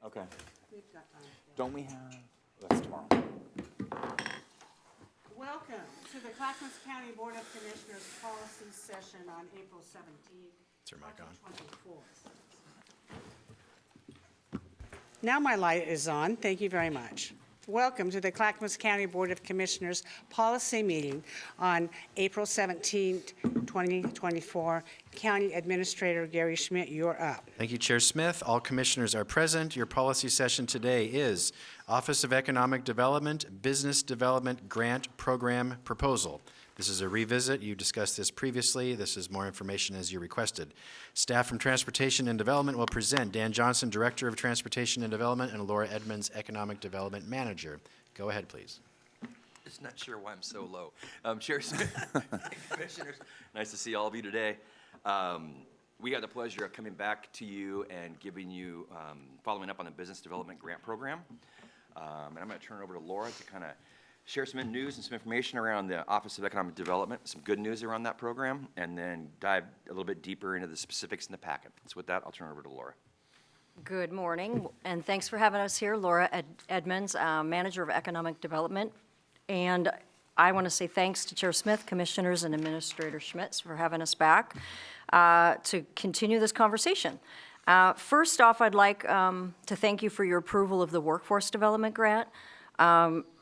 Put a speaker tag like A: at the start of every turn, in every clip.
A: Okay.
B: We've got time.
A: Don't we have, that's tomorrow.
B: Welcome to the Clackamas County Board of Commissioners Policy Session on April 17th,
C: Is your mic on?
B: 2024. Now my light is on. Thank you very much. Welcome to the Clackamas County Board of Commissioners Policy Meeting on April 17th, 2024. County Administrator Gary Schmidt, you're up.
C: Thank you, Chair Smith. All commissioners are present. Your policy session today is Office of Economic Development Business Development Grant Program Proposal. This is a revisit. You discussed this previously. This is more information as you requested. Staff from Transportation and Development will present. Dan Johnson, Director of Transportation and Development, and Laura Edmonds, Economic Development Manager. Go ahead, please.
D: Just not sure why I'm so low. Chair Smith, Commissioners, nice to see all of you today. We got the pleasure of coming back to you and giving you, following up on the Business Development Grant Program. And I'm going to turn it over to Laura to kind of share some news and some information around the Office of Economic Development, some good news around that program, and then dive a little bit deeper into the specifics in the packet. So with that, I'll turn it over to Laura.
E: Good morning, and thanks for having us here. Laura Edmonds, Manager of Economic Development. And I want to say thanks to Chair Smith, Commissioners, and Administrator Schmitz for having us back to continue this conversation. First off, I'd like to thank you for your approval of the Workforce Development Grant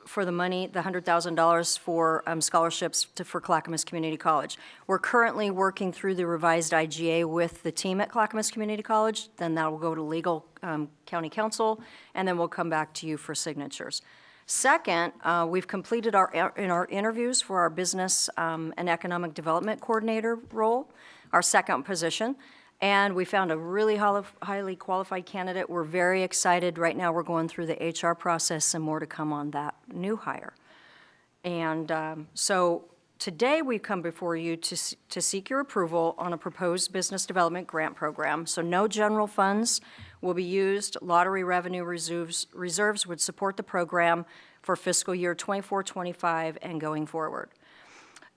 E: for the money, the $100,000 for scholarships for Clackamas Community College. We're currently working through the revised IGA with the team at Clackamas Community College. Then that will go to legal county council, and then we'll come back to you for signatures. Second, we've completed our interviews for our Business and Economic Development Coordinator role, our second position, and we found a really highly qualified candidate. We're very excited. Right now, we're going through the HR process and more to come on that new hire. And so today, we've come before you to seek your approval on a proposed business development grant program. So no general funds will be used. Lottery revenue reserves would support the program for fiscal year 24-25 and going forward.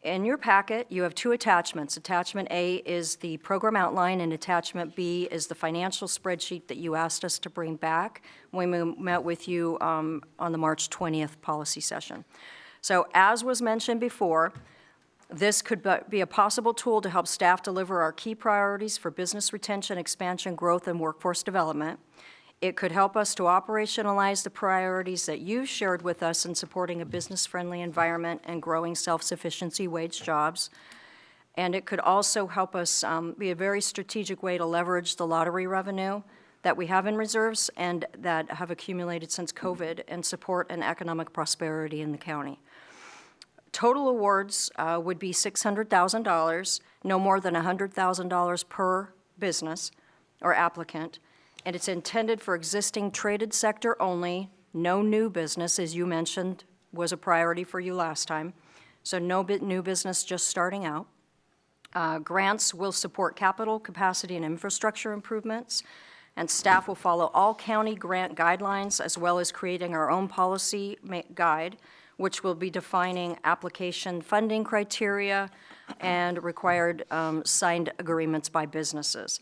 E: In your packet, you have two attachments. Attachment A is the program outline, and Attachment B is the financial spreadsheet that you asked us to bring back when we met with you on the March 20th policy session. So as was mentioned before, this could be a possible tool to help staff deliver our key priorities for business retention, expansion, growth, and workforce development. It could help us to operationalize the priorities that you shared with us in supporting a business-friendly environment and growing self-sufficiency wage jobs. And it could also help us be a very strategic way to leverage the lottery revenue that we have in reserves and that have accumulated since COVID and support an economic prosperity in the county. Total awards would be $600,000, no more than $100,000 per business or applicant, and it's intended for existing traded sector only, no new business, as you mentioned, was a priority for you last time, so no new business just starting out. Grants will support capital, capacity, and infrastructure improvements, and staff will follow all county grant guidelines as well as creating our own policy guide, which will be defining application funding criteria and required signed agreements by businesses.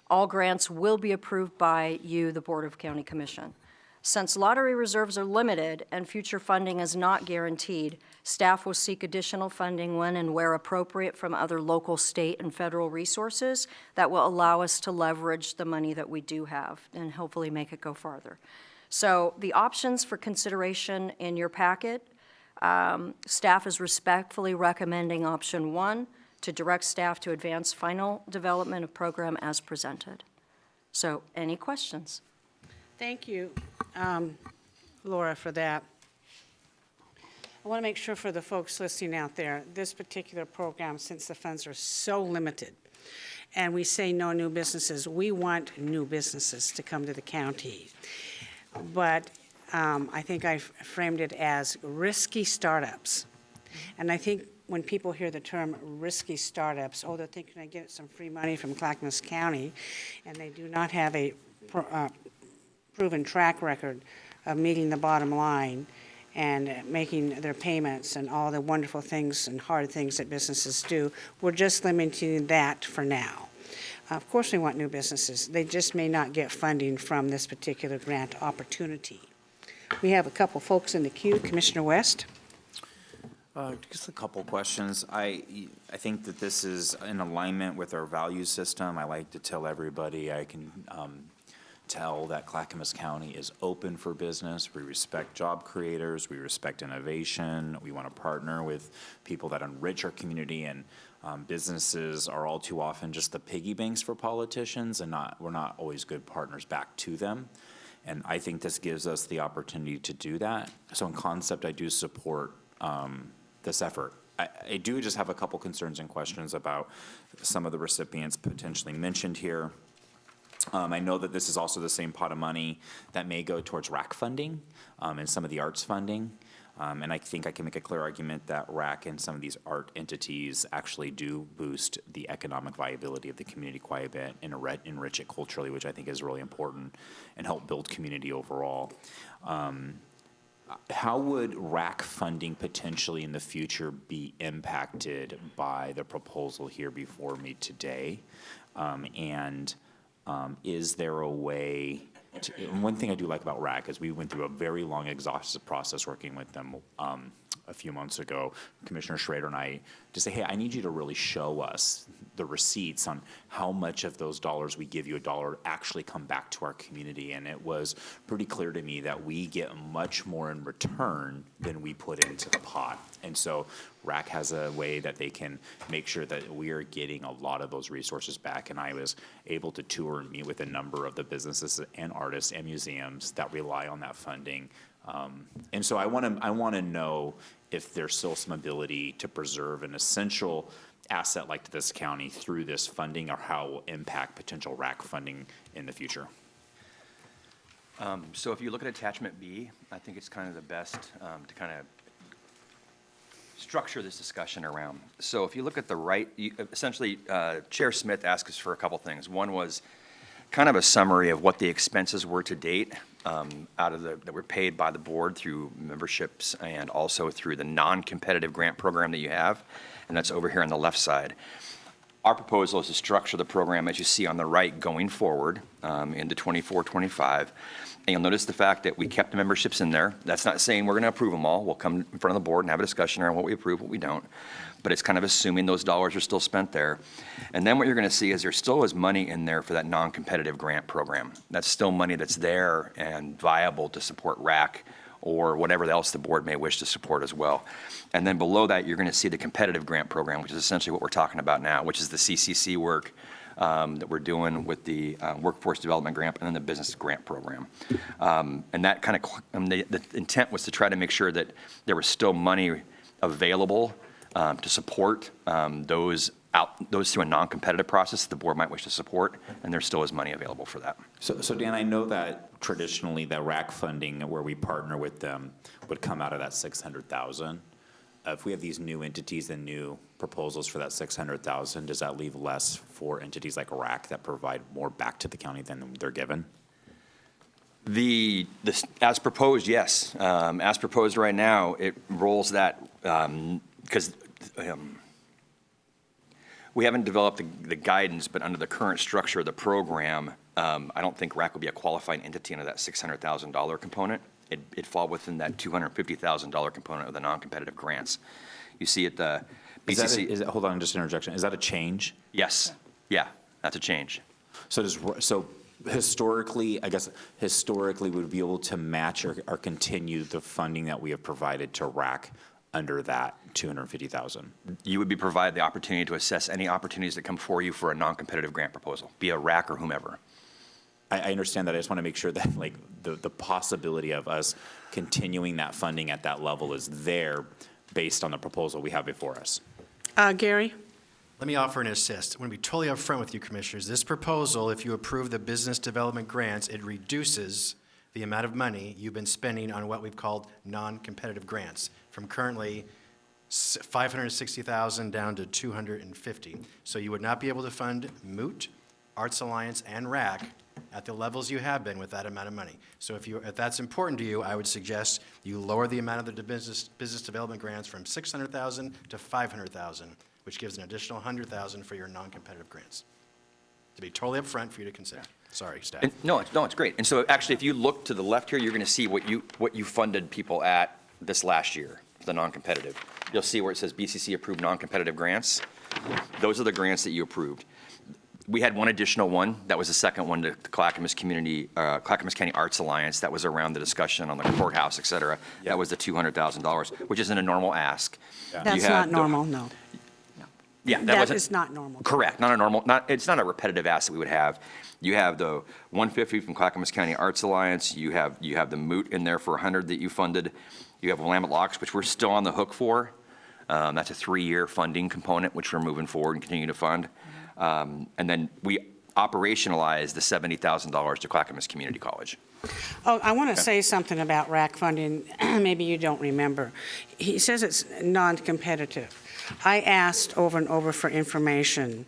E: All grants will be approved by you, the Board of County Commission. Since lottery reserves are limited and future funding is not guaranteed, staff will seek additional funding when and where appropriate from other local, state, and federal resources that will allow us to leverage the money that we do have and hopefully make it go farther. So the options for consideration in your packet, staff is respectfully recommending option 1, to direct staff to advance final development of program as presented. So, any questions?
B: Thank you, Laura, for that. I want to make sure for the folks listening out there, this particular program, since the funds are so limited, and we say no new businesses, we want new businesses to come to the county. But I think I framed it as risky startups. And I think when people hear the term risky startups, oh, they're thinking I get some free money from Clackamas County, and they do not have a proven track record of meeting the bottom line and making their payments and all the wonderful things and hard things that businesses do. We're just limiting that for now. Of course, we want new businesses. They just may not get funding from this particular grant opportunity. We have a couple folks in the queue. Commissioner West?
A: Just a couple questions. I think that this is in alignment with our value system. I like to tell everybody I can tell that Clackamas County is open for business. We respect job creators. We respect innovation. We want to partner with people that enrich our community, and businesses are all too often just the piggy banks for politicians, and we're not always good partners back to them. And I think this gives us the opportunity to do that. So in concept, I do support this effort. I do just have a couple concerns and questions about some of the recipients potentially mentioned here. I know that this is also the same pot of money that may go towards RAC funding and some of the arts funding. And I think I can make a clear argument that RAC and some of these art entities actually do boost the economic viability of the community quite a bit and enrich it culturally, which I think is really important, and help build community overall. How would RAC funding potentially in the future be impacted by the proposal here before me today? Is there a way to, and one thing I do like about RAC is we went through a very long, exhaustive process working with them a few months ago, Commissioner Schrader and I, to say, hey, I need you to really show us the receipts on how much of those dollars we give you $1 actually come back to our community. And it was pretty clear to me that we get much more in return than we put into the pot. And so RAC has a way that they can make sure that we are getting a lot of those resources back. And I was able to tour and meet with a number of the businesses and artists and museums that rely on that funding. And so I want to know if there's still some ability to preserve an essential asset like this county through this funding, or how it will impact potential RAC funding in the future.
D: So if you look at attachment B, I think it's kind of the best to kind of structure this discussion around. So if you look at the right, essentially Chair Smith asked us for a couple things. One was kind of a summary of what the expenses were to date that were paid by the board through memberships and also through the non-competitive grant program that you have, and that's over here on the left side. Our proposal is to structure the program as you see on the right going forward into 24-25. And you'll notice the fact that we kept the memberships in there. That's not saying we're going to approve them all. We'll come in front of the board and have a discussion around what we approve, what we don't. But it's kind of assuming those dollars are still spent there. And then what you're going to see is there still is money in there for that non-competitive grant program. That's still money that's there and viable to support RAC or whatever else the board may wish to support as well. And then below that, you're going to see the competitive grant program, which is essentially what we're talking about now, which is the CCC work that we're doing with the workforce development grant and then the business grant program. And that kind of, the intent was to try to make sure that there was still money available to support those through a non-competitive process the board might wish to support, and there still is money available for that.
A: So Dan, I know that traditionally the RAC funding where we partner with them would come out of that $600,000. If we have these new entities and new proposals for that $600,000, does that leave less for entities like RAC that provide more back to the county than they're given?
D: As proposed, yes. As proposed right now, it rolls that because we haven't developed the guidance, but under the current structure of the program, I don't think RAC will be a qualifying entity under that $600,000 component. It'd fall within that $250,000 component of the non-competitive grants. You see at the BCC.
A: Hold on, just an interjection. Is that a change?
D: Yes. Yeah, that's a change.
A: So historically, I guess historically, we would be able to match or continue the funding that we have provided to RAC under that $250,000.
D: You would be provided the opportunity to assess any opportunities that come for you for a non-competitive grant proposal, be a RAC or whomever.
A: I understand that. I just want to make sure that like the possibility of us continuing that funding at that level is there based on the proposal we have before us.
B: Gary?
C: Let me offer an assist. I want to be totally upfront with you, Commissioners. This proposal, if you approve the business development grants, it reduces the amount of money you've been spending on what we've called non-competitive grants from currently $560,000 down to $250,000. So you would not be able to fund Moot, Arts Alliance, and RAC at the levels you have been with that amount of money. So if that's important to you, I would suggest you lower the amount of the business development grants from $600,000 to $500,000, which gives an additional $100,000 for your non-competitive grants. To be totally upfront for you to consider. Sorry, staff.
D: And, no, it's great. And so actually, if you look to the left here, you're going to see what you funded people at this last year, the non-competitive. You'll see where it says BCC approved non-competitive grants. Those are the grants that you approved. We had one additional one. That was the second one to Clackamas County Arts Alliance. That was around the discussion on the courthouse, et cetera. That was the $200,000, which isn't a normal ask. You
B: That's
D: had
B: not
D: the-
B: normal, no.
D: Yeah, that
B: That
D: wasn't.
B: is not normal.
D: Correct, not a normal, it's not a repetitive ask that we would have. You have the 150 from Clackamas County Arts Alliance, you have the Moot in there for 100 that you funded. You have Willamette Locks, which we're still on the hook for. That's a 3-year funding component, which we're moving forward and continuing to fund. And then we operationalized the $70,000 to Clackamas Community College.
B: Oh, I want to say something about RAC funding, maybe you don't remember. He says it's non-competitive. I asked over and over for information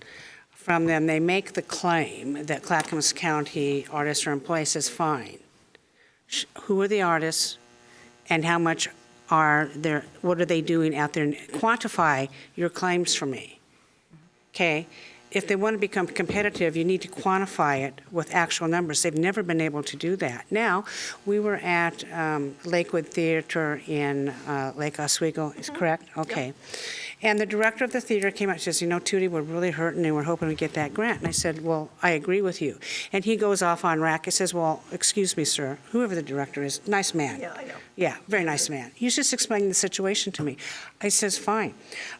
B: from them. They make the claim that Clackamas County artists or employees is fine. Who are the artists and how much are their, what are they doing out there? Quantify your claims for me, okay? If they want to become competitive, you need to quantify it with actual numbers. They've never been able to do that. Now, we were at Lakewood Theater in Lake Oswego, is correct? Okay. And the director of the theater came out and says, you know, Tootie, we're really hurting and we're hoping to get that grant. And I said, well, I agree with you. And he goes off on RAC. He says, well, excuse me, sir, whoever the director is, nice man.
F: Yeah, I know.
B: Yeah, very nice man. He was just explaining the situation to me. I says, fine.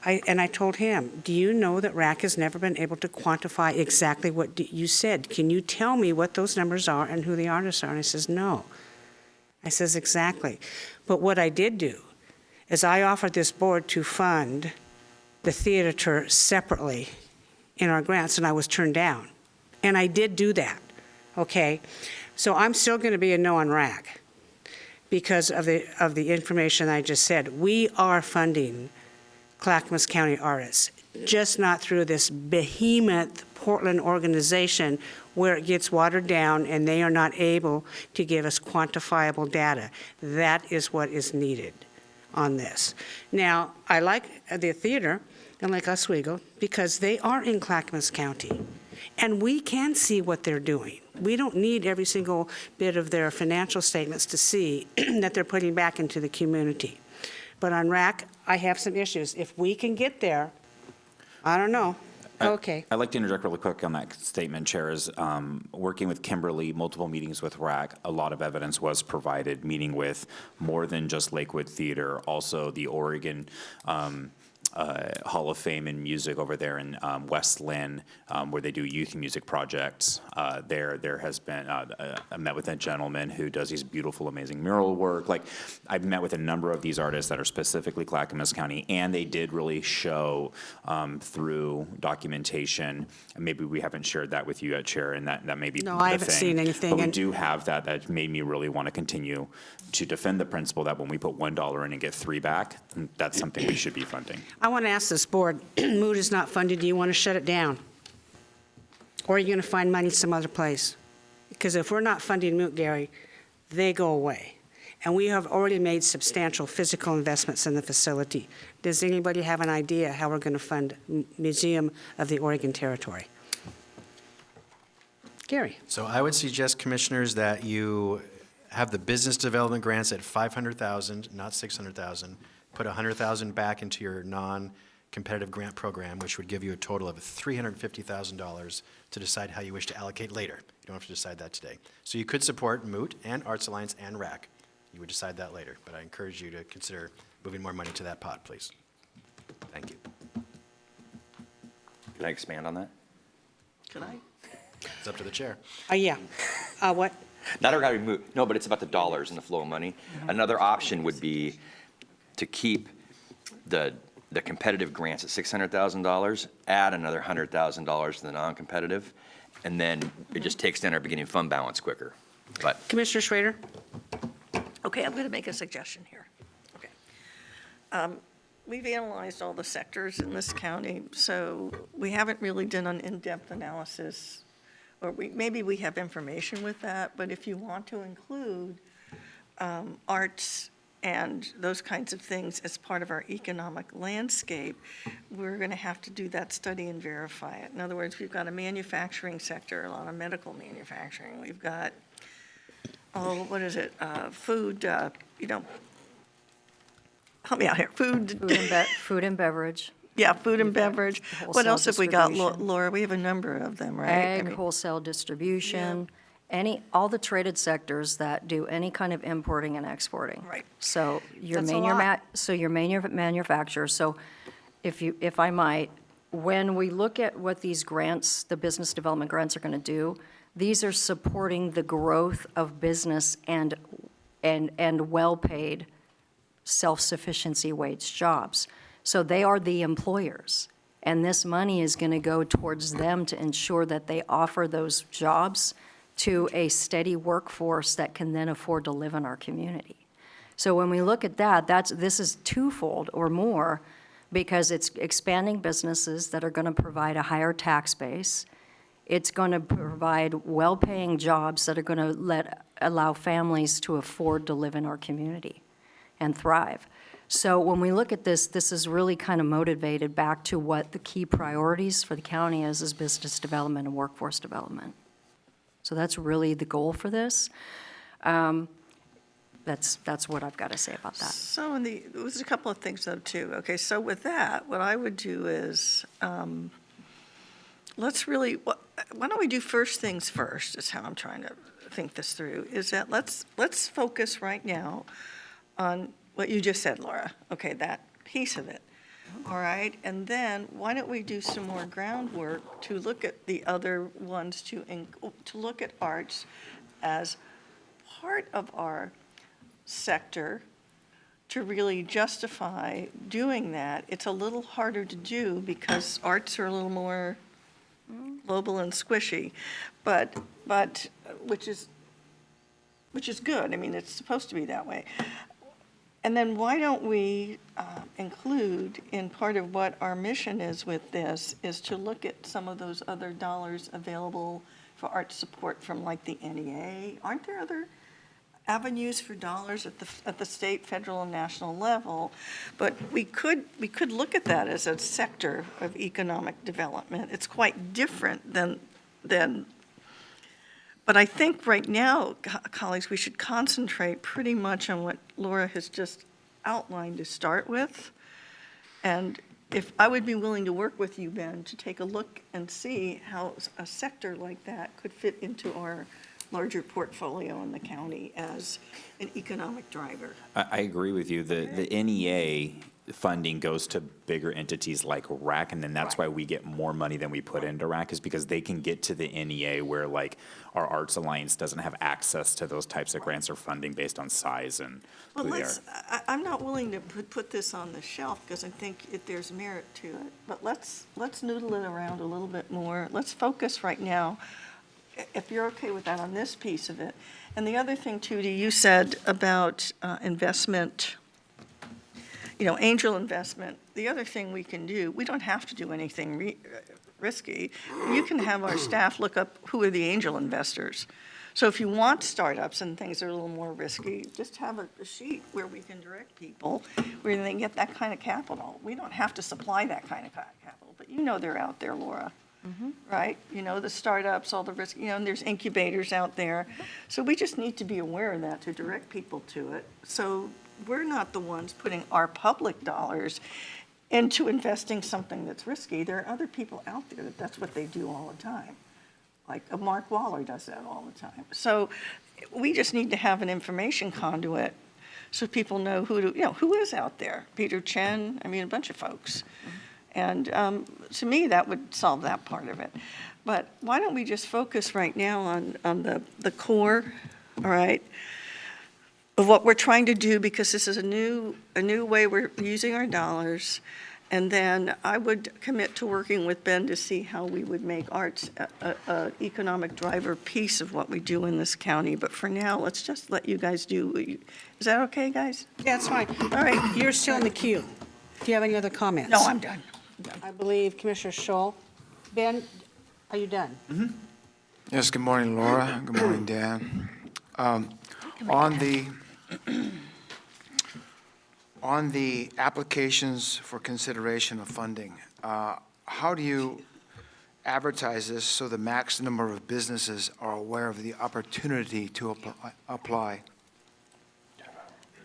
B: And I told him, do you know that RAC has never been able to quantify exactly what you said? Can you tell me what those numbers are and who the artists are? And he says, no. I says, exactly. But what I did do is I offered this board to fund the theater separately in our grants, and I was turned down. And I did do that, okay? So I'm still going to be a no on RAC because of the information I just said. We are funding Clackamas County artists, just not through this behemoth Portland organization where it gets watered down and they are not able to give us quantifiable data. That is what is needed on this. Now, I like the theater in Lake Oswego because they are in Clackamas County, and we can see what they're doing. We don't need every single bit of their financial statements to see that they're putting back into the community. But on RAC, I have some issues. If we can get there, I don't know. Okay.
A: I'd like to interject really quick on that statement, Chair, is working with Kimberly, multiple meetings with RAC, a lot of evidence was provided, meeting with more than just Lakewood Theater, also the Oregon Hall of Fame in music over there in West Lynn, where they do youth music projects. There has been, I met with a gentleman who does these beautiful, amazing mural work. Like, I've met with a number of these artists that are specifically Clackamas County, and they did really show through documentation, and maybe we haven't shared that with you, Chair, and that may be
B: No,
A: the
B: I haven't
A: thing.
B: seen anything,
A: But we
B: and-
A: do have that. That made me really want to continue to defend the principle that when we put $1 in and get 3 back, that's something we should be funding.
B: I want to ask this board, Mood is not funded, do you want to shut it down? Or are you going to find money some other place? Because if we're not funding Moot, Gary, they go away. And we have already made substantial physical investments in the facility. Does anybody have an idea how we're going to fund Museum of the Oregon Territory? Gary?
C: So I would suggest, commissioners, that you have the business development grants at $500,000, not $600,000. Put $100,000 back into your non-competitive grant program, which would give you a total of $350,000 to decide how you wish to allocate later. You don't have to decide that today. So you could support Moot and Arts Alliance and RAC. You would decide that later, but I encourage you to consider moving more money to that pot, please. Thank you.
D: Can I expand on that?
F: Could I?
C: It's up to the chair.
B: Yeah. What?
D: Not regarding Moot, no, but it's about the dollars and the flow of money. Another option would be to keep the competitive grants at $600,000, add another $100,000 to the non-competitive, and then it just takes down our beginning fund balance quicker. But
B: Commissioner Schrader?
F: Okay, I'm going to make a suggestion here. Okay. We've analyzed all the sectors in this county, so we haven't really done an in-depth analysis, or maybe we have information with that, but if you want to include arts and those kinds of things as part of our economic landscape, we're going to have to do that study and verify it. In other words, we've got a manufacturing sector, a lot of medical manufacturing. We've got, what is it, food, help me out here,
E: Food and beverage,
F: yeah, food and beverage. What
E: wholesale
F: else have we got,
E: distribution.
F: Laura? We have a number of them, right? I
E: ag,
F: mean,
E: wholesale distribution, all the traded sectors that do any kind of importing and exporting.
F: Right.
E: So your
B: That's a
E: main,
B: lot.
E: manufacturers, so if I might, when we look at what these grants, the business development grants are gonna do, these are supporting the growth of business and well-paid self-sufficiency wage jobs. So they are the employers, and this money is going to go towards them to ensure that they offer those jobs to a steady workforce that can then afford to live in our community. So when we look at that, this is twofold or more, because it's expanding businesses that are going to provide a higher tax base. It's going to provide well-paying jobs that are going to allow families to afford to live in our community and thrive. So when we look at this, this is really kind of motivated back to what the key priorities for the county is business development and workforce development. So that's really the goal for this. That's what I've got to say about that.
F: So there's a couple of things though too. Okay, so with that, what I would do is, why don't we do first things first, is how I'm trying to think this through, is that let's focus right now on what you just said, Laura. Okay, that piece of it. All right, and then why don't we do some more groundwork to look at the other ones, to look at arts as part of our sector, to really justify doing that. It's a little harder to do because arts are a little more global and squishy, but which is good. I mean, it's supposed to be that way. And then why don't we include in part of what our mission is with this is to look at some of those other dollars available for art support from like the NEA. Aren't there other avenues for dollars at the state, federal, and national level? But we could look at that as a sector of economic development. It's quite different than. But I think right now, colleagues, we should concentrate pretty much on what Laura has just outlined to start with. And if I would be willing to work with you, Ben, to take a look and see how a sector like that could fit into our larger portfolio in the county as an economic driver.
A: I agree with you. The NEA funding goes to bigger entities like RAC, and then that's why we get more money than we put into RAC, is because they can get to the NEA where like our Arts Alliance doesn't have access to those types of grants or funding based on size and
F: Well,
A: who they are.
F: I'm not willing to put this on the shelf because I think there's merit to it, but let's noodle it around a little bit more. Let's focus right now, if you're okay with that, on this piece of it. And the other thing, Tootie, you said about investment, angel investment. The other thing we can do, we don't have to do anything risky. You can have our staff look up who are the angel investors. So if you want startups and things that are a little more risky, just have a sheet where we can direct people where they can get that kind of capital. We don't have to supply that kind of capital, but they're out there, Laura. Right? The startups, all the risk, and there's incubators out there. So we just need to be aware of that to direct people to it. So we're not the ones putting our public dollars into investing something that's risky. There are other people out there that's what they do all the time. Like Mark Waller does that all the time. So we just need to have an information conduit so people know who is out there. Peter Chen, a bunch of folks. And to me, that would solve that part of it. But why don't we just focus right now on the core, all right, of what we're trying to do, because this is a new way we're using our dollars. And then I would commit to working with Ben to see how we would make arts an economic driver piece of what we do in this county. But for now, let's just let you guys do. Is that okay, guys?
B: Yeah, it's fine.
F: All right.
B: You're still in the queue. Do you have any other comments?
F: No, I'm done.
B: I believe Commissioner Scholl. Ben, are you done?
G: Yes, good morning, Laura. Good morning, Dan. On the On the applications for consideration of funding, how do you advertise this so the max number of businesses are aware of the opportunity to apply?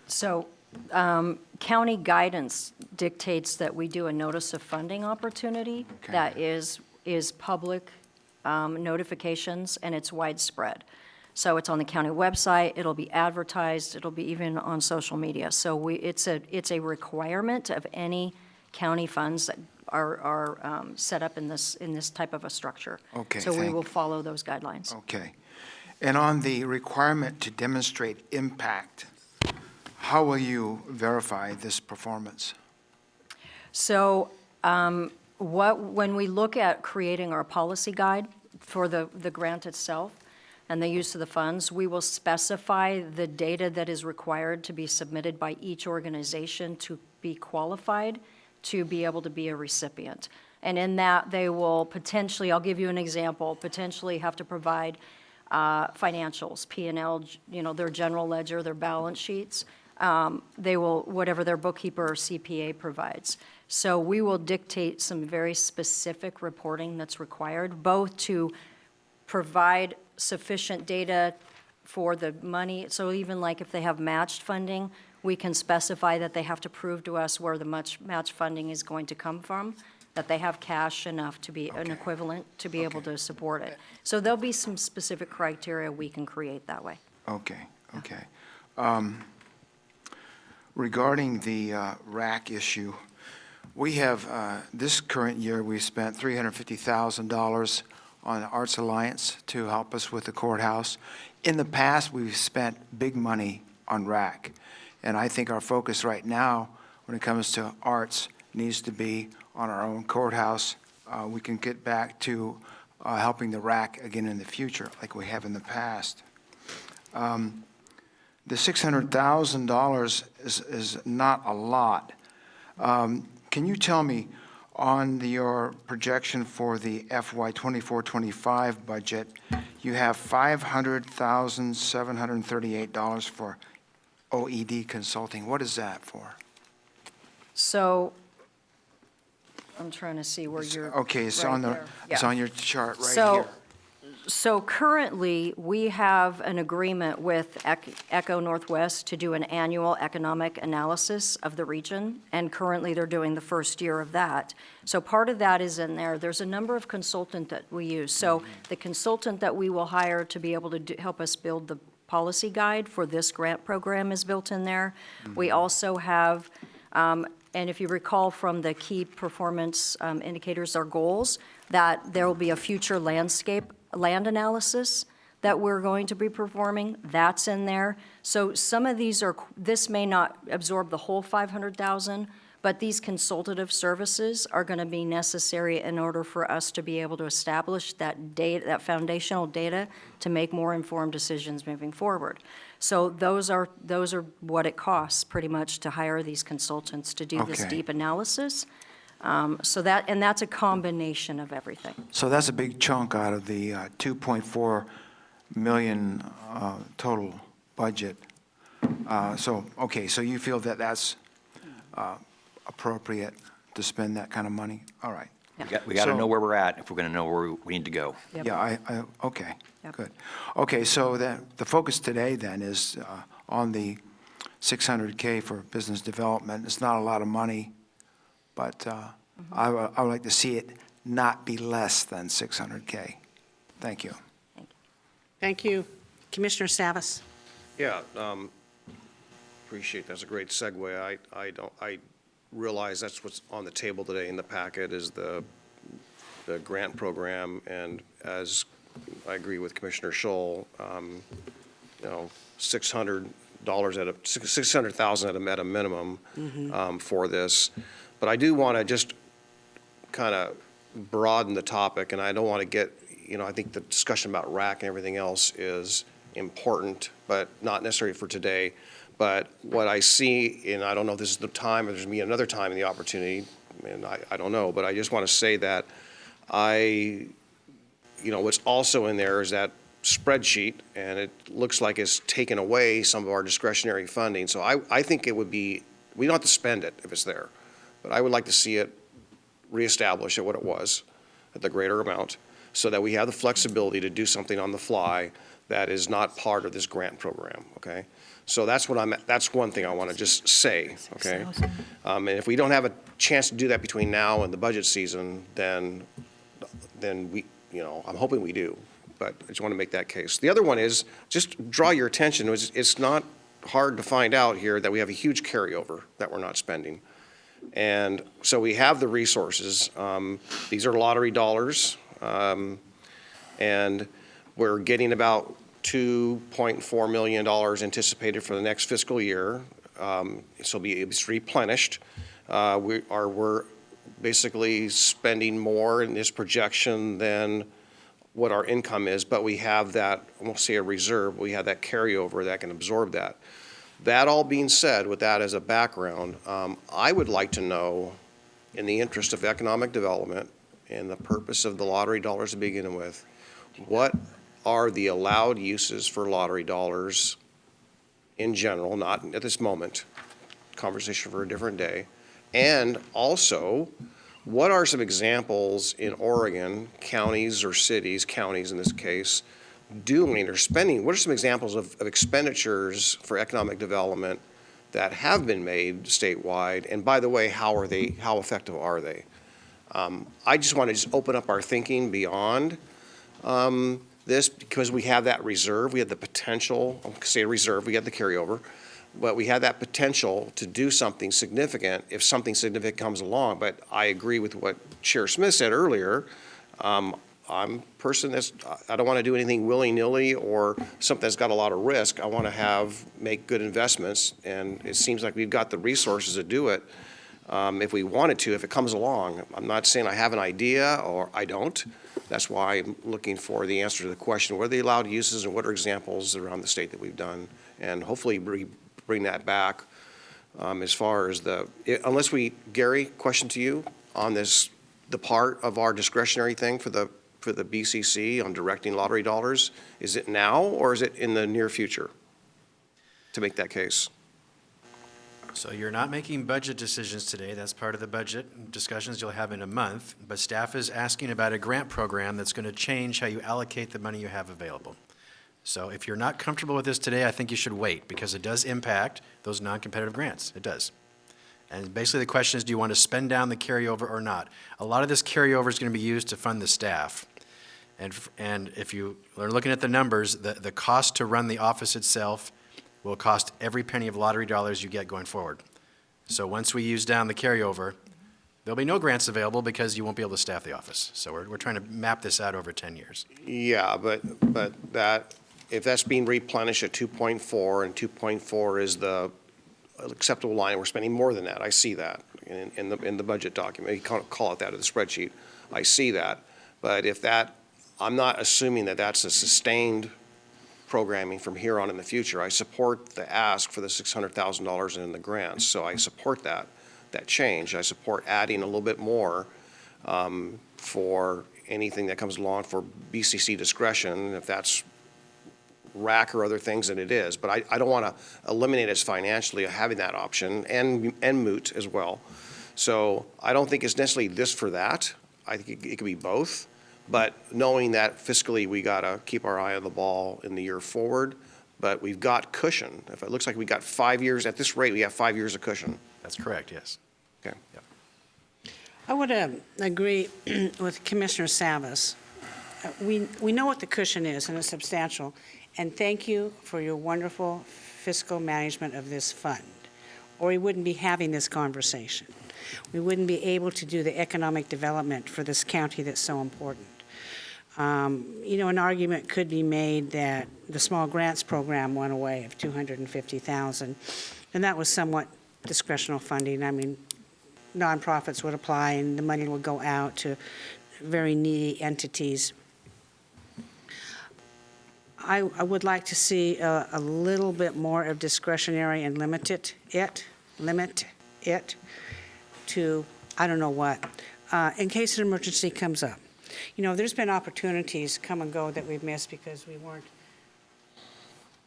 E: So county guidance dictates that we do a notice of funding opportunity
G: Okay.
E: that is public notifications, and it's widespread. So it's on the county website, it'll be advertised, it'll be even on social media. So it's a requirement of any county funds that are set up in this type of a structure.
G: Okay,
E: So we
G: thank-
E: will follow those guidelines.
G: Okay. And on the requirement to demonstrate impact, how will you verify this performance?
E: So when we look at creating our policy guide for the grant itself and the use of the funds, we will specify the data that is required to be submitted by each organization to be qualified to be able to be a recipient. And in that, they will potentially, I'll give you an example, potentially have to provide financials, P&L, their general ledger, their balance sheets. They will, whatever their bookkeeper or CPA provides. So we will dictate some very specific reporting that's required, both to provide sufficient data for the money. So even like if they have matched funding, we can specify that they have to prove to us where the match funding is going to come from, that they have cash enough to be an equivalent to be able to support it. So there'll be some specific criteria we can create that way.
G: Okay, okay. Regarding the RAC issue, we have, this current year, we spent $350,000 on Arts Alliance to help us with the courthouse. In the past, we've spent big money on RAC, and I think our focus right now, when it comes to arts, needs to be on our own courthouse. We can get back to helping the RAC again in the future, like we have in the past. The $600,000 is not a lot. Can you tell me, on your projection for the FY '24-25 budget, you have $500,738 for OED consulting. What is that for?
E: So I'm trying to see where you're.
G: Okay, it's
E: right
G: on
E: there.
G: it's
E: Yeah.
G: on your chart right
E: So-
G: here.
E: So currently, we have an agreement with Echo Northwest to do an annual economic analysis of the region, and currently they're doing the first year of that. So part of that is in there. There's a number of consultant that we use. So the consultant that we will hire to be able to help us build the policy guide for this grant program is built in there. We also have, and if you recall from the key performance indicators or goals, that there will be a future land analysis that we're going to be performing. That's in there. So some of these this may not absorb the whole 500,000, but these consultative services are going to be necessary in order for us to be able to establish that data, that foundational data, to make more informed decisions moving forward. So those are what it costs pretty much to hire these consultants to do this
G: Okay.
E: deep analysis. So that's a combination of everything.
G: So that's a big chunk out of the 2.4 million total budget. Okay, so you feel that that's appropriate to spend that kind of money? All right.
D: We got to
G: So-
D: know where we're at if we're going to know where we need to go.
E: Yep.
G: Yeah, okay,
E: Yep.
G: good. Okay, so the focus today then is on the 600K for business development. It's not a lot of money, but I would like to see it not be less than 600K. Thank you.
B: Thank you. Commissioner Savas.
H: Yeah, appreciate, that's a great segue. I realize that's what's on the table today in the packet is the grant program, and as I agree with Commissioner Scholl, $600,000 at a minimum for this. But I do want to just kind of broaden the topic, and I don't want to get, I think the discussion about RAC and everything else is important, but not necessarily for today. But what I see, and I don't know if this is the time, or there's going to be another time in the opportunity, and I don't know, but I just want to say that what's also in there is that spreadsheet, and it looks like it's taken away some of our discretionary funding. So I think it would be We don't have to spend it if it's there, but I would like to see it reestablished at what it was, at the greater amount, so that we have the flexibility to do something on the fly that is not part of this grant program, okay? So that's that's one thing I want to just say, okay? And if we don't have a chance to do that between now and the budget season, then we, I'm hoping we do, but I just want to make that case. The other one is, just draw your attention, it's not hard to find out here that we have a huge carryover that we're not spending. And so we have the resources. These are lottery dollars, and we're getting about $2.4 million anticipated for the next fiscal year. So it's replenished. We're basically spending more in this projection than what our income is, but we have that, I won't say a reserve, we have that carryover that can absorb that. That all being said, with that as a background, I would like to know, in the interest of economic development and the purpose of the lottery dollars to begin with, what are the allowed uses for lottery dollars in general, not at this moment, conversation for a different day, and also, what are some examples in Oregon, counties or cities, counties in this case, doing or spending, what are some examples of expenditures for economic development that have been made statewide? And by the way, how effective are they? I just want to just open up our thinking beyond this, because we have that reserve, we have the potential, I'll say reserve, we have the carryover, but we have that potential to do something significant if something significant comes along. But I agree with what Chair Smith said earlier. I'm a person I don't want to do anything willy-nilly or something that's got a lot of risk. I want to make good investments, and it seems like we've got the resources to do it if we wanted to, if it comes along. I'm not saying I have an idea or I don't. That's why I'm looking for the answer to the question, what are the allowed uses and what are examples around the state that we've done? And hopefully bring that back as far as Gary, question to you on this, the part of our discretionary thing for the BCC on directing lottery dollars. Is it now or is it in the near future to make that case?
C: So you're not making budget decisions today. That's part of the budget discussions you'll have in a month. But staff is asking about a grant program that's going to change how you allocate the money you have available. So if you're not comfortable with this today, I think you should wait, because it does impact those non-competitive grants. It does. And basically the question is, do you want to spend down the carryover or not? A lot of this carryover is going to be used to fund the staff. And if you are looking at the numbers, the cost to run the office itself will cost every penny of lottery dollars you get going forward. So once we use down the carryover, there'll be no grants available because you won't be able to staff the office. So we're trying to map this out over 10 years.
H: Yeah, but if that's being replenished at 2.4 and 2.4 is the acceptable line, we're spending more than that. I see that in the budget document. You can't call it that in the spreadsheet. I see that. But I'm not assuming that that's a sustained programming from here on in the future. I support the ask for the $600,000 in the grants, so I support that change. I support adding a little bit more for anything that comes along for BCC discretion, if that's RAC or other things, than it is. But I don't want to eliminate us financially having that option, and moot as well. So I don't think it's necessarily this for that. I think it could be both. But knowing that fiscally we got to keep our eye on the ball in the year forward, but we've got cushion. If it looks like we got 5 years, at this rate, we have 5 years of cushion.
C: That's correct, yes.
H: Okay.
C: Yep.
B: I would agree with Commissioner Savas. We know what the cushion is, and it's substantial. And thank you for your wonderful fiscal management of this fund, or we wouldn't be having this conversation. We wouldn't be able to do the economic development for this county that's so important. An argument could be made that the small grants program went away of $250,000, and that was somewhat discretional funding. I mean, nonprofits would apply, and the money would go out to very needy entities. I would like to see a little bit more of discretionary and limit it to, I don't know what, in case an emergency comes up. There's been opportunities come and go that we've missed because we weren't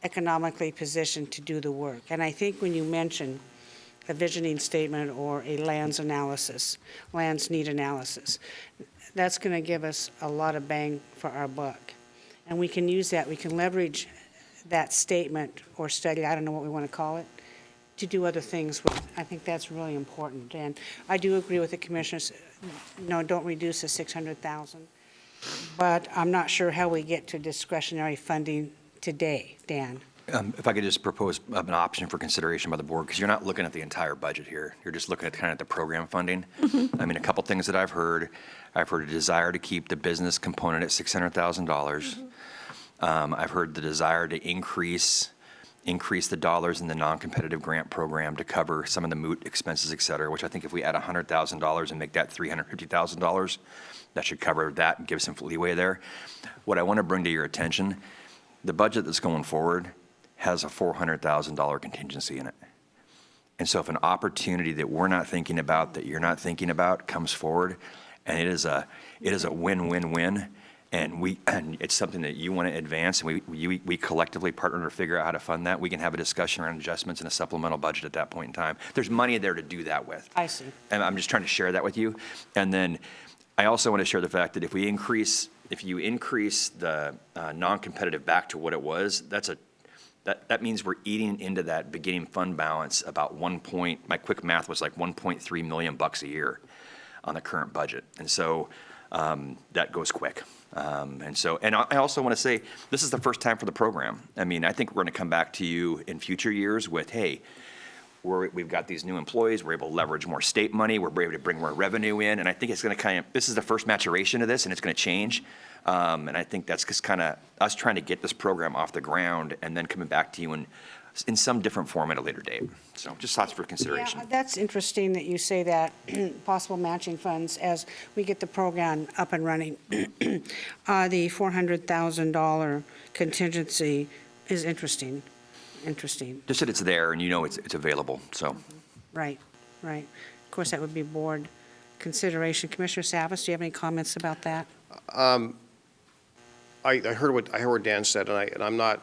B: economically positioned to do the work. And I think when you mention a visioning statement or a lands analysis, lands need analysis. That's going to give us a lot of bang for our buck. And we can use that, we can leverage that statement or study, I don't know what we want to call it, to do other things with. I think that's really important. And I do agree with the commissioners, no, don't reduce the 600,000. But I'm not sure how we get to discretionary funding today, Dan.
D: If I could just propose an option for consideration by the board, because you're not looking at the entire budget here. You're just looking at kind of the program funding. I mean, a couple things that I've heard a desire to keep the business component at $600,000. I've heard the desire to increase the dollars in the non-competitive grant program to cover some of the moot expenses, et cetera, which I think if we add $100,000 and make that $350,000, that should cover that and give some leeway there. What I want to bring to your attention, the budget that's going forward has a $400,000 contingency in it. And so if an opportunity that we're not thinking about, that you're not thinking about, comes forward, and it is a win-win-win, and it's something that you want to advance, and we collectively partner to figure out how to fund that, we can have a discussion around adjustments in a supplemental budget at that point in time. There's money there to do that with.
B: I see.
D: And I'm just trying to share that with you. And then I also want to share the fact that if you increase the non-competitive back to what it was, that means we're eating into that beginning fund balance about my quick math was like $1.3 million a year on the current budget. And so that goes quick. And I also want to say, this is the first time for the program. I mean, I think we're going to come back to you in future years with, hey, we've got these new employees, we're able to leverage more state money, we're able to bring more revenue in, and I think it's going to this is the first maturation of this, and it's going to change. And I think that's just kind of us trying to get this program off the ground and then coming back to you in some different form at a later date. So just thoughts for consideration.
B: Yeah, that's interesting that you say that, possible matching funds as we get the program up and running. The $400,000 contingency is interesting.
D: Just that it's there and you know it's available, so.
B: Right. Of course, that would be board consideration. Commissioner Savas, do you have any comments about that?
H: I heard what Dan said, and I'm not,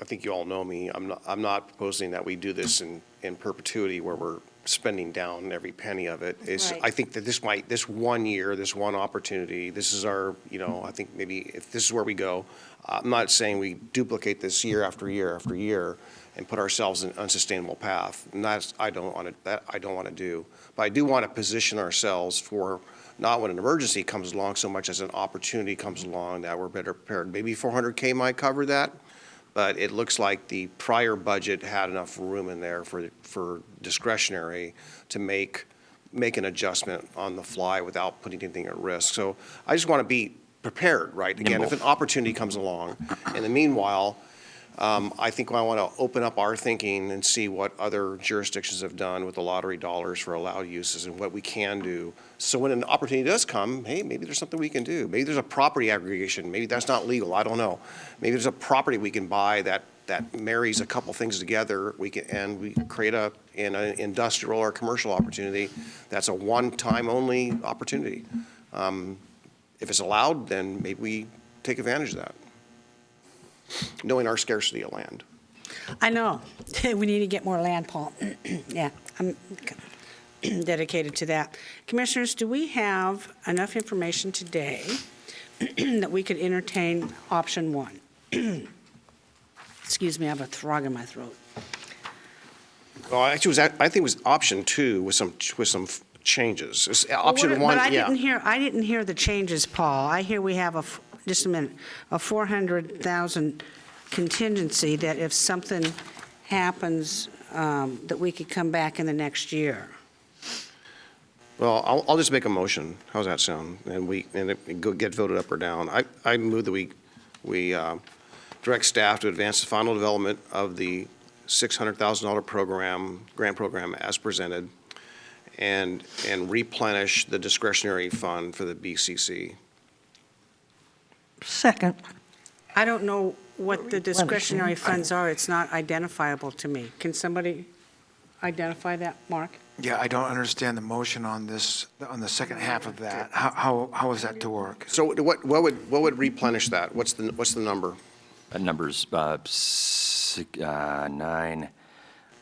H: I think you all know me, I'm not proposing that we do this in perpetuity where we're spending down every penny of it.
B: Right.
H: I think that this 1 year, this one opportunity, this is our, I think maybe if this is where we go, I'm not saying we duplicate this year after year after year and put ourselves in an unsustainable path. And I don't want to do. But I do want to position ourselves for not when an emergency comes along so much as an opportunity comes along that we're better prepared. Maybe 400K might cover that, but it looks like the prior budget had enough room in there for discretionary to make an adjustment on the fly without putting anything at risk. So I just want to be prepared, right? Again, if an opportunity comes along, in the meanwhile, I think I want to open up our thinking and see what other jurisdictions have done with the lottery dollars for allowed uses and what we can do. So when an opportunity does come, hey, maybe there's something we can do. Maybe there's a property aggregation. Maybe that's not legal. I don't know. Maybe there's a property we can buy that marries a couple things together. We create an industrial or commercial opportunity that's a one-time only opportunity. If it's allowed, then maybe we take advantage of that, knowing our scarcity of land.
B: I know. We need to get more land, Paul. Yeah, I'm dedicated to that. Commissioners, do we have enough information today that we could entertain option one? Excuse me, I have a frog in my throat.
H: Well, actually, I think it was option two with some changes. It's option one,
B: But I
H: yeah.
B: didn't hear the changes, Paul. I hear we have just a minute, a 400,000 contingency that if something happens, that we could come back in the next year.
H: Well, I'll just make a motion. How's that sound? And it get voted up or down. I move that we direct staff to advance the final development of the $600,000 grant program as presented, and replenish the discretionary fund for the BCC.
F: Second.
B: I don't know what the discretionary funds are. It's not identifiable to me. Can somebody identify that, Mark?
G: Yeah, I don't understand the motion on this, on the second half of that. How is that to work?
H: So what would replenish that? What's the number?
D: That number's 9.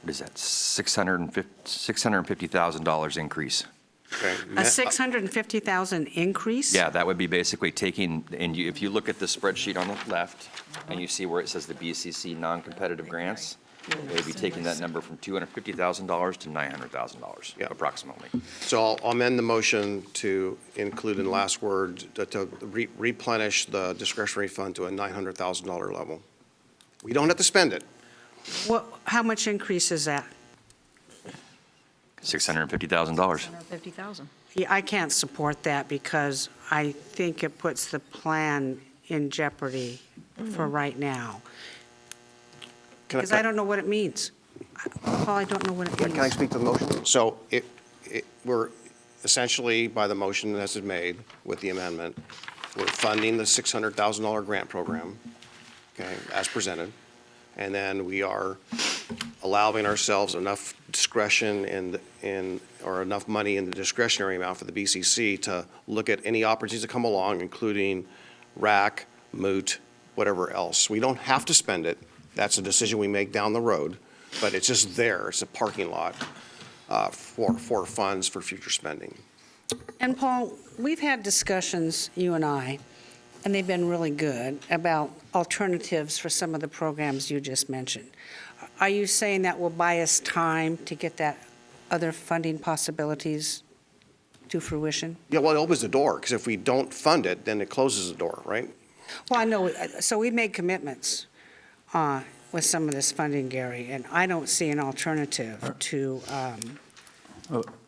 D: what is that, $650,000 increase.
H: Okay.
B: A 650,000 increase?
D: Yeah, that would be basically taking, and if you look at the spreadsheet on the left, and you see where it says the BCC non-competitive grants, they'd be taking that number from $250,000 to $900,000,
H: Yeah.
D: approximately.
H: So I'll amend the motion to include in the last word, to replenish the discretionary fund to a $900,000 level. We don't have to spend it.
B: How much increase is that?
D: $650,000.
E: $50,000.
B: Yeah, I can't support that because I think it puts the plan in jeopardy for right now. Because I don't know what it means. Paul, I don't know what it means.
H: Can I speak to the motion? So we're essentially, by the motion as is made with the amendment, we're funding the $600,000 grant program, okay, as presented. And then we are allowing ourselves enough discretion or enough money in the discretionary amount for the BCC to look at any opportunities that come along, including RAC, MOOT, whatever else. We don't have to spend it. That's a decision we make down the road, but it's just there. It's a parking lot for funds for future spending.
B: And Paul, we've had discussions, you and I, and they've been really good, about alternatives for some of the programs you just mentioned. Are you saying that will buy us time to get that other funding possibilities to fruition?
H: Yeah, well, it opens the door, because if we don't fund it, then it closes the door, right?
B: Well, I know, so we made commitments with some of this funding, Gary, and I don't see an alternative to,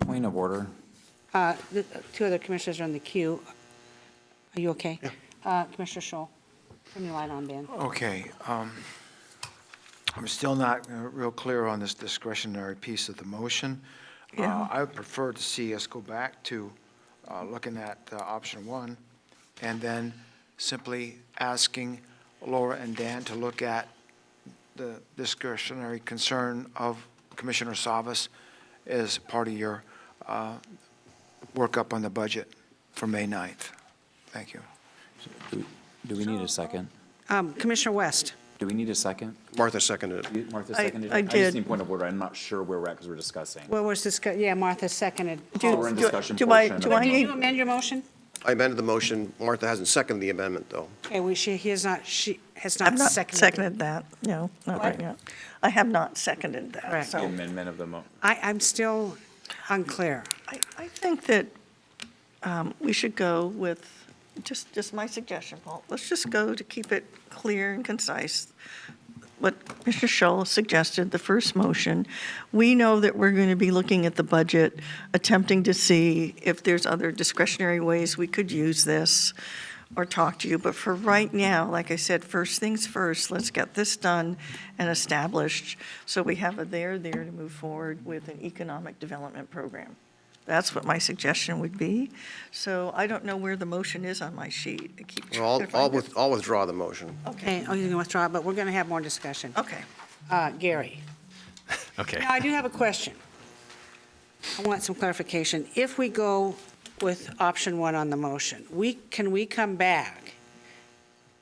A: Point of order.
B: the two other commissioners are in the queue. Are you okay? Yeah. Commissioner Scholl, turn your light on, Ben.
G: Okay. I'm still not real clear on this discretionary piece of the motion. I would prefer to see us go back to looking at option one and then simply asking Laura and Dan to look at the discretionary concern of Commissioner Savas as part of your workup on the budget for May 9th. Thank you.
A: Do we need a second?
B: Commissioner West.
A: Do we need a second?
H: Martha seconded it.
A: Martha
F: I
A: seconded it?
F: I
A: I just
F: did.
A: need point of order. I'm not sure where we're at because we're discussing.
B: Well, yeah, Martha seconded.
A: So we're in discussion
F: do I-
A: portion
F: do
A: of
F: I
A: the
B: Did
F: need-
B: you amend your motion?
H: I amended the motion. Martha hasn't seconded the amendment, though.
B: Okay, she has not
F: I've not
B: seconded.
F: seconded that, no, not right now. I have not seconded that,
B: Correct.
A: The
F: so
A: amendment of the
B: I'm still unclear.
F: I think that we should go with, just my suggestion, Paul, let's just go to keep it clear and concise. What Mr. Scholl suggested, the first motion, we know that we're going to be looking at the budget, attempting to see if there's other discretionary ways we could use this or talk to you. But for right now, like I said, first things first, let's get this done and established so we have a there to move forward with an economic development program. That's what my suggestion would be. So I don't know where the motion is on my sheet. I keep
H: Well,
F: trying to find it.
H: I'll withdraw the motion.
B: Okay, oh, you can withdraw, but we're going to have more discussion.
F: Okay.
B: Gary.
C: Okay.
B: Now, I do have a question. I want some clarification. If we go with option one on the motion, can we come back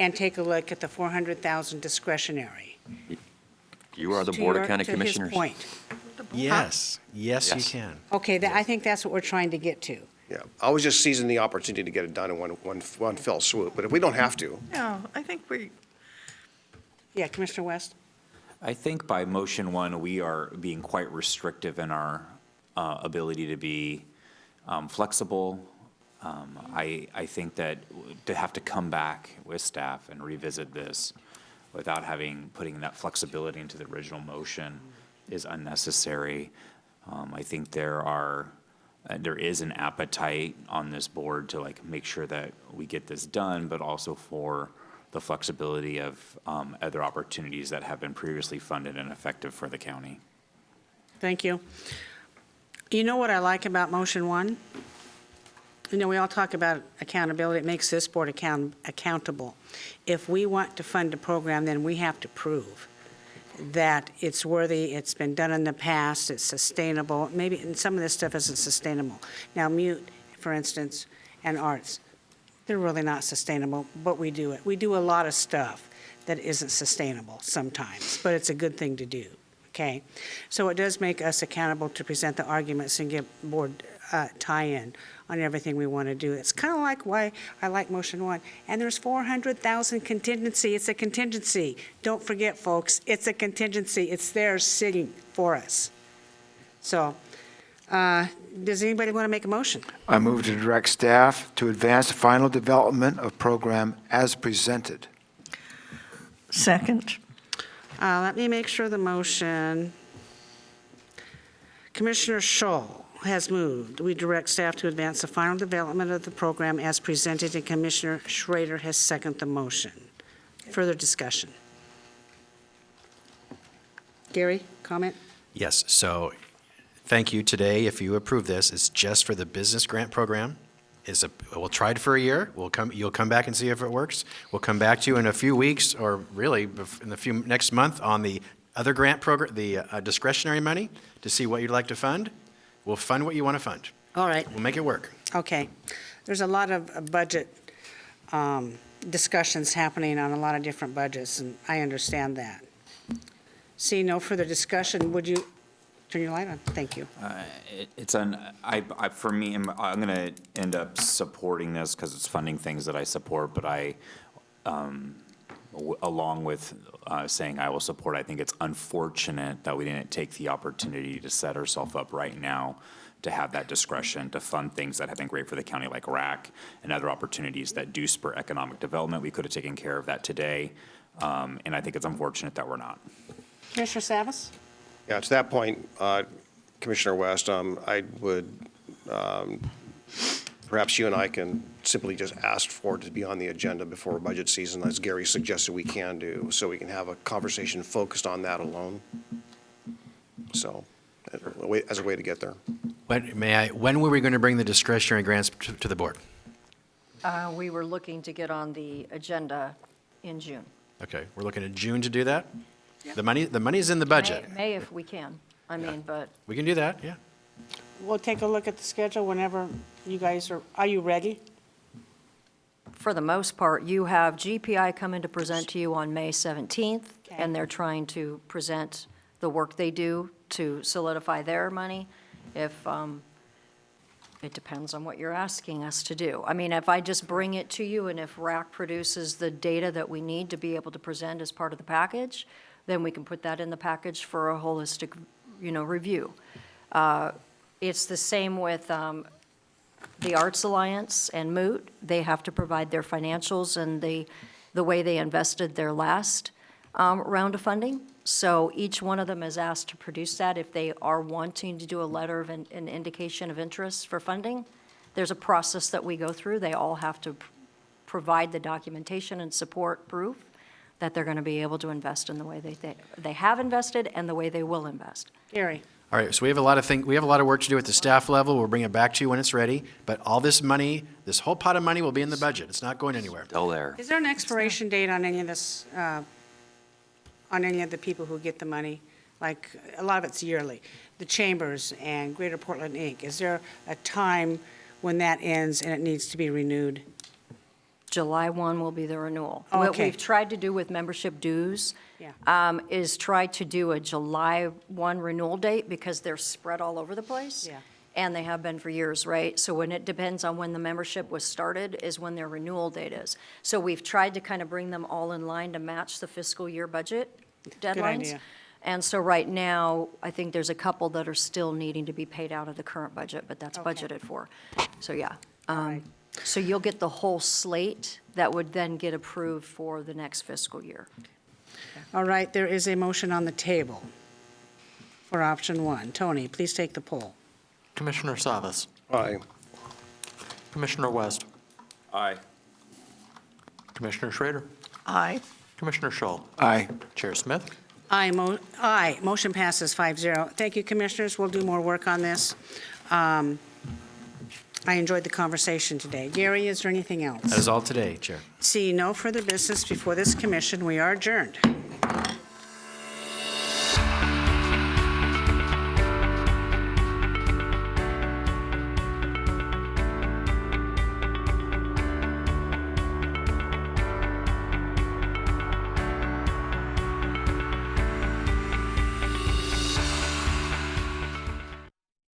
B: and take a look at the 400,000 discretionary?
D: You are the
B: To
D: Board of
B: your-
D: County
B: to his
D: Commissioners.
B: point.
C: Yes, yes, you
D: Yes.
C: can.
B: Okay, I think that's what we're trying to get to.
H: Yeah, I was just seizing the opportunity to get it done in one fell swoop, but if we don't have to,
F: No, I think
B: Yeah, Commissioner West?
A: I think by motion one, we are being quite restrictive in our ability to be flexible. I think that to have to come back with staff and revisit this without putting that flexibility into the original motion is unnecessary. I think there is an appetite on this board to make sure that we get this done, but also for the flexibility of other opportunities that have been previously funded and effective for the county.
B: Thank you. You know what I like about motion one? You know, we all talk about accountability. It makes this board accountable. If we want to fund a program, then we have to prove that it's worthy, it's been done in the past, it's sustainable. Maybe, and some of this stuff isn't sustainable. Now, MUTE, for instance, and arts, they're really not sustainable, but we do it. We do a lot of stuff that isn't sustainable sometimes, but it's a good thing to do, Okay, so it does make us accountable to present the arguments and give board tie-in on everything we want to do. It's kind of like why I like motion one. And there's 400,000 contingency. It's a contingency. Don't forget, folks, it's a contingency. It's there sitting for us. So, does anybody want to make a motion?
G: I move to direct staff to advance the final development of program as presented.
F: Second.
B: Let me make sure the motion. Commissioner Scholl has moved. We direct staff to advance the final development of the program as presented, and Commissioner Schrader has seconded the motion. Further discussion. Gary, comment?
C: Yes, so thank you. Today, if you approve this, it's just for the business grant program. We'll try it for a year. You'll come back and see if it works. We'll come back to you in a few weeks, or really in the next month, on the other grant program, the discretionary money, to see what you'd like to fund. We'll fund what you want to fund.
B: All right.
C: We'll make it work.
B: Okay. There's a lot of budget discussions happening on a lot of different budgets, and I understand that. See no further discussion. Would you turn your light on? Thank you.
A: For me, I'm going to end up supporting this because it's funding things that I support, but along with saying I will support, I think it's unfortunate that we didn't take the opportunity to set ourselves up right now to have that discretion to fund things that have been great for the county, like RAC and other opportunities that do spur economic development. We could have taken care of that today, and I think it's unfortunate that we're not.
B: Commissioner Savas?
H: Yeah, to that point, Commissioner West, I would, perhaps you and I can simply just ask for it to be on the agenda before budget season, as Gary suggested we can do, so we can have a conversation focused on that alone. So, as a way to get there.
C: When were we going to bring the discretionary grants to the board?
E: We were looking to get on the agenda in June.
C: Okay, we're looking at June to do that? The money's in the budget.
E: May if we can. I mean, but
C: We can do that, yeah.
B: We'll take a look at the schedule whenever you guys are you ready?
E: for the most part, you have GPI coming to present to you on May 17th,
B: Okay.
E: and they're trying to present the work they do to solidify their money. If, it depends on what you're asking us to do. I mean, if I just bring it to you, and if RAC produces the data that we need to be able to present as part of the package, then we can put that in the package for a holistic, review. It's the same with the Arts Alliance and Moot. They have to provide their financials and the way they invested their last round of funding. So each one of them is asked to produce that if they are wanting to do a letter of an indication of interest for funding. There's a process that we go through. They all have to provide the documentation and support proof that they're going to be able to invest in the way they have invested and the way they will invest.
B: Gary?
C: All right, so we have a lot of work to do at the staff level. We'll bring it back to you when it's ready. But all this money, this whole pot of money will be in the budget. It's not going anywhere.
D: Still there.
B: Is there an expiration date on any of this, on any of the people who get the money? Like, a lot of it's yearly. The Chambers and Greater Portland, Inc., is there a time when that ends and it needs to be renewed?
E: July 1 will be the renewal.
B: Oh,
E: What
B: okay.
E: we've tried to do with membership dues
B: Yeah.
E: is try to do a July 1 renewal date because they're spread all over the place.
B: Yeah.
E: And they have been for years, right? So when it depends on when the membership was started is when their renewal date is. So we've tried to kind of bring them all in line to match the fiscal year budget deadlines.
B: idea.
E: And so right now, I think there's a couple that are still needing to be paid out of the current budget, but that's
B: Okay.
E: budgeted for. So, yeah.
B: right.
E: So you'll get the whole slate that would then get approved for the next fiscal year.
B: All right, there is a motion on the table for option one. Tony, please take the poll.
I: Commissioner Savas.
H: Aye.
I: Commissioner West.
A: Aye.
I: Commissioner Schrader.
F: Aye.
I: Commissioner Schull.
G: Aye.
I: Chair Smith.
B: Aye, motion passes 5-0. Thank you, Commissioners, we'll do more work on this. I enjoyed the conversation today. Gary, is there anything else?
C: That is all today, Chair.
B: See no further business before this commission, we are adjourned.